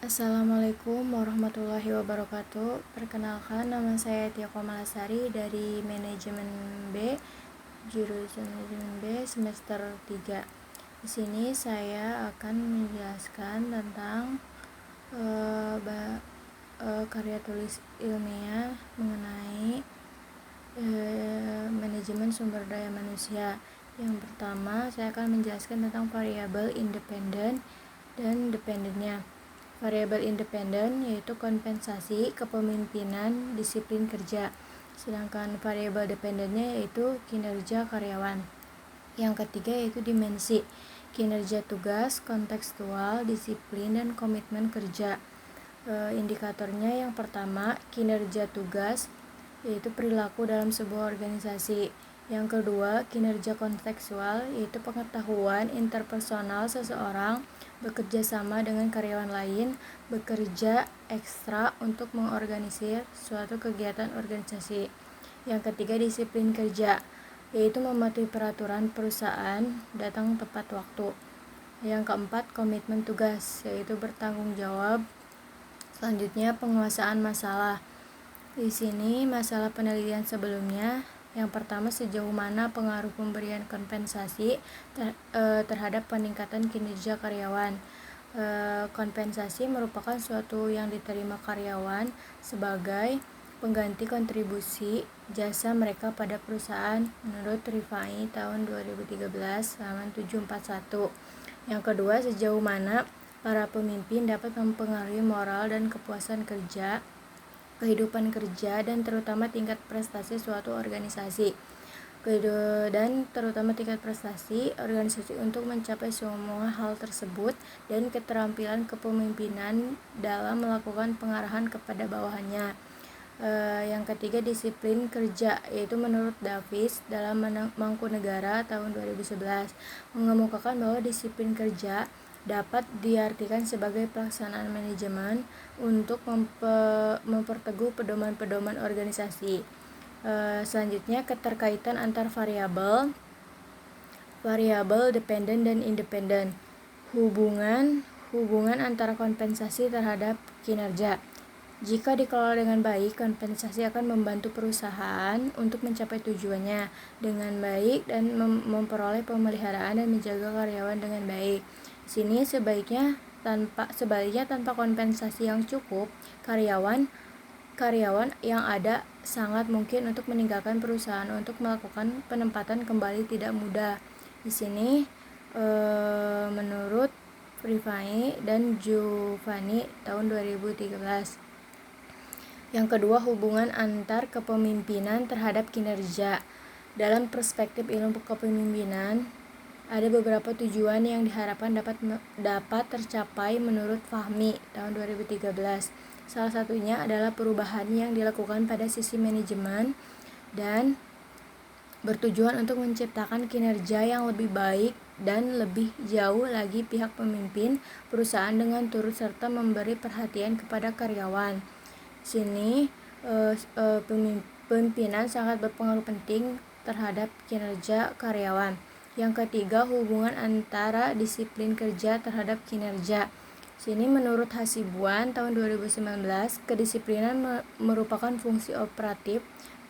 Assalamualaikum warahmatullahi wabarakatuh. Perkenalkan, nama saya Tia Komalasari dari Manajemen B, jurusan Manajemen B semester 3. Di sini saya akan menjelaskan tentang karya tulis ilmiah mengenai manajemen sumber daya manusia. Yang pertama, saya akan menjelaskan tentang variabel independen dan dependennya. Variabel independen yaitu kompensasi, kepemimpinan, disiplin kerja. Sedangkan variabel dependennya yaitu kinerja karyawan. Yang ketiga yaitu dimensi, kinerja tugas, kontekstual, disiplin, dan komitmen kerja. Indikatornya yang pertama, kinerja tugas, yaitu perilaku dalam sebuah organisasi. Yang kedua, kinerja kontekstual, yaitu pengetahuan interpersonal seseorang bekerja sama dengan karyawan lain, bekerja ekstra untuk mengorganisir suatu kegiatan organisasi. Yang ketiga, disiplin kerja, yaitu mematuhi peraturan perusahaan, datang tepat waktu. Yang keempat, komitmen tugas, yaitu bertanggung jawab. Selanjutnya, penguasaan masalah. Di sini masalah penelitian sebelumnya. Yang pertama, sejauh mana pengaruh pemberian kompensasi terhadap peningkatan kinerja karyawan. Kompensasi merupakan suatu yang diterima karyawan sebagai pengganti kontribusi jasa mereka pada perusahaan menurut Rifai tahun 2013 halaman 741. Yang kedua, sejauh mana para pemimpin dapat mempengaruhi moral dan kepuasan kerja, kehidupan kerja, dan terutama tingkat prestasi suatu organisasi. Dan terutama tingkat prestasi organisasi untuk mencapai semua hal tersebut, dan keterampilan kepemimpinan dalam melakukan pengarahan kepada bawahannya. Yang ketiga, disiplin kerja, yaitu menurut Davis dalam Mangkunegara tahun 2011 mengemukakan bahwa disiplin kerja dapat diartikan sebagai pelaksanaan manajemen untuk memperteguh pedoman-pedoman organisasi. Selanjutnya, keterkaitan antar variabel dependen dan independen. Hubungan antara kompensasi terhadap kinerja. Jika dikelola dengan baik, kompensasi akan membantu perusahaan untuk mencapai tujuannya dengan baik dan memperoleh pemeliharaan dan menjaga karyawan dengan baik. Di sini sebaliknya tanpa kompensasi yang cukup, karyawan yang ada sangat mungkin untuk meninggalkan perusahaan untuk melakukan penempatan kembali tidak mudah. Di sini menurut Rifai dan Giovanni tahun 2013. Yang kedua, hubungan antar kepemimpinan terhadap kinerja. Dalam perspektif ilmu kepemimpinan, ada beberapa tujuan yang diharapkan dapat tercapai menurut Fahmi tahun 2013. Salah satunya adalah perubahan yang dilakukan pada sisi manajemen dan bertujuan untuk menciptakan kinerja yang lebih baik dan lebih jauh lagi pihak pemimpin perusahaan dengan turut serta memberi perhatian kepada karyawan. Sini pemimpinan sangat berpengaruh penting terhadap kinerja karyawan. Yang ketiga, hubungan antara disiplin kerja terhadap kinerja. Sini menurut Hasibuan tahun 2019, kedisiplinan merupakan fungsi operatif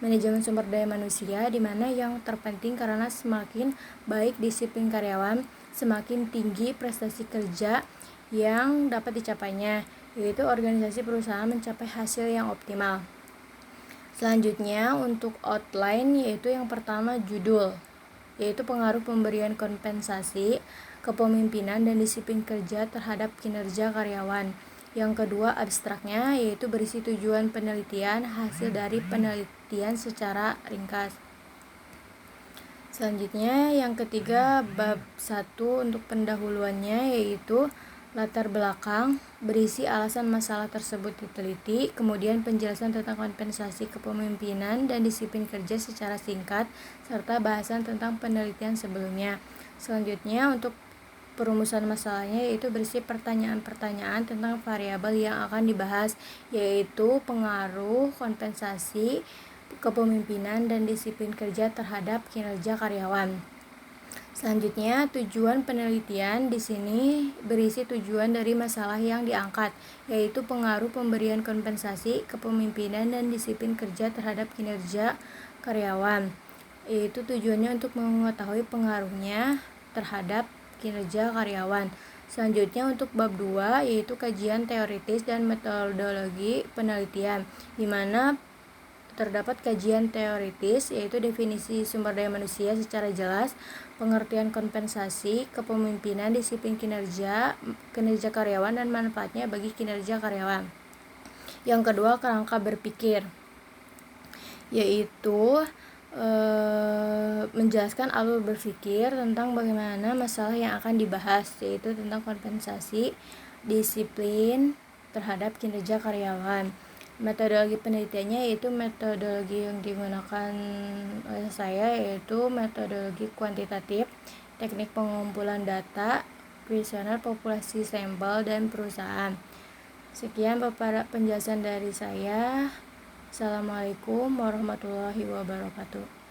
manajemen sumber daya manusia, di mana yang terpenting karena semakin baik disiplin karyawan, semakin tinggi prestasi kerja yang dapat dicapainya, yaitu organisasi perusahaan mencapai hasil yang optimal. Selanjutnya, untuk outline, yaitu yang pertama judul, yaitu pengaruh pemberian kompensasi, kepemimpinan, dan disiplin kerja terhadap kinerja karyawan. Yang kedua, abstraknya, yaitu berisi tujuan penelitian, hasil dari penelitian secara ringkas. Selanjutnya, yang ketiga, bab 1 untuk pendahuluannya, yaitu latar belakang, berisi alasan masalah tersebut diteliti, kemudian penjelasan tentang kompensasi, kepemimpinan, dan disiplin kerja secara singkat, serta bahasan tentang penelitian sebelumnya. Selanjutnya, untuk perumusan masalahnya, yaitu berisi pertanyaan-pertanyaan tentang variabel yang akan dibahas, yaitu pengaruh kompensasi, kepemimpinan, dan disiplin kerja terhadap kinerja karyawan. Selanjutnya, tujuan penelitian di sini berisi tujuan dari masalah yang diangkat, yaitu pengaruh pemberian kompensasi, kepemimpinan, dan disiplin kerja terhadap kinerja karyawan. Yaitu tujuannya untuk mengetahui pengaruhnya terhadap kinerja karyawan. Selanjutnya untuk bab 2 yaitu kajian teoritis dan metodologi penelitian, di mana terdapat kajian teoritis yaitu definisi sumber daya manusia secara jelas, pengertian kompensasi, kepemimpinan, disiplin kinerja karyawan, dan manfaatnya bagi kinerja karyawan. Yang kedua, kerangka berpikir, yaitu menjelaskan alur berpikir tentang bagaimana masalah yang akan dibahas, yaitu tentang kompensasi, disiplin terhadap kinerja karyawan. Metodologi penelitiannya yaitu metodologi yang digunakan oleh saya, yaitu metodologi kuantitatif, teknik pengumpulan data, kuesioner populasi sampel, dan perusahaan. Sekian penjelasan dari saya. Assalamualaikum warahmatullahi wabarakatuh.